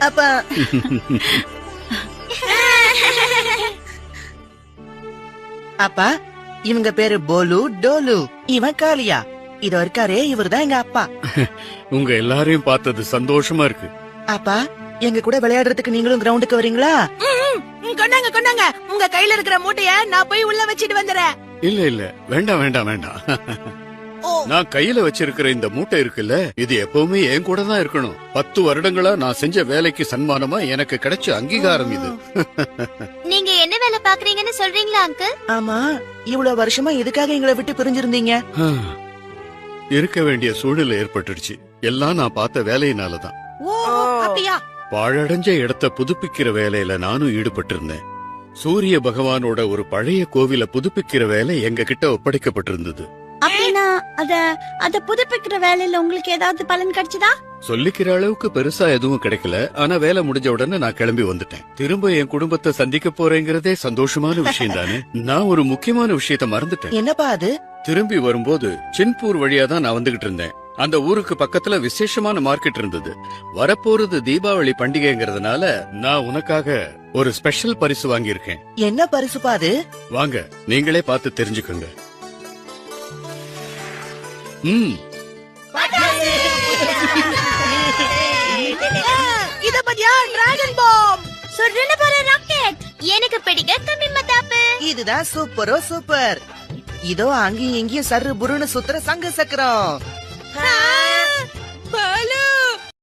அப்பா அப்பா இவங்க பேரு போலு டோலு, இவன் காளியா. இதோ இருக்காரே, இவர்தான் எங்க அப்பா. உங்க எல்லாரையும் பார்த்தது சந்தோஷமா இருக்கு. அப்பா எங்க கூட விளையாடுறதுக்கு நீங்களும் கிரவுண்டுக்கு வரீங்களா? கொண்டாங்க கொண்டாங்க, உங்க கையில இருக்கிற மூட்டைய நான் போய் உள்ள வச்சிட்டு வந்துறேன். இல்ல இல்ல, வேண்டாம் வேண்டாம் வேண்டாம். நான் கையில வச்சிருக்கிற இந்த மூட்டை இருக்குல்ல, இது எப்பவுமே என் கூட தான் இருக்கணும். 10 வருடங்களா நான் செஞ்ச வேலைக்கு சன்மானமா எனக்கு கிடைச்ச அங்கீகாரம் இது. நீங்க என்ன வேலை பாக்குறீங்கன்னு சொல்றீங்களா அங்கிள்? ஆமா, இவ்வளவு வருஷமா எதுக்காக எங்களை விட்டு பிரிஞ்சிருந்தீங்க? இருக்க வேண்டிய சூழ்நிலை ஏற்பட்டுடுச்சு. எல்லாம் நான் பார்த்த வேலையினாலதான். அப்படியா? பாழடைஞ்ச இடத்தை புதுப்பிக்கிற வேலையில நானும் ஈடுபட்டு இருந்தேன். சூரிய பகவானோட ஒரு பழைய கோவில புதுப்பிக்கிற வேலை எங்க கிட்ட ஒப்படைக்கப்பட்டிருந்தது. அப்படின்னா அத புதுப்பிக்கிற வேலையில உங்களுக்கு ஏதாவது பலன் கிடைச்சதா? சொல்லிக்கிற அளவுக்கு பெருசா எதுவும் கிடைக்கல. ஆனா வேலை முடிஞ்ச உடனே நான் கிளம்பி வந்துட்டேன். திரும்ப என் குடும்பத்தை சந்திக்க போறேங்கிறதே சந்தோஷமான விஷயம் தானே. நான் ஒரு முக்கியமான விஷயத்த மறந்துட்டேன். என்னப்பா அது? திரும்பி வரும்போது சின்பூர் வழியா தான் நான் வந்துகிட்டு இருந்தேன். அந்த ஊருக்கு பக்கத்துல விசேஷமான மார்க்கெட் இருந்தது. வரப்போறது தீபாவளி பண்டிகைங்கிறதுனால நான் உனக்காக ஒரு ஸ்பெஷல் பரிசு வாங்கியிருக்கேன். என்ன பரிசுப்பா அது? வாங்க, நீங்களே பார்த்து தெரிஞ்சுக்கோங்க. இத பத்தியா? டிராகன் பாம் சுடுன போற ராக்கெட். எனக்கு பிடிக்க கம்மி மத்தாப்பு. இதுதான் சூப்பரோ சூப்பர். இதோ அங்கேயும் இங்கேயும் சர்ரு புருன்னு சுத்துற சங்கு சக்கரம். பலூன்.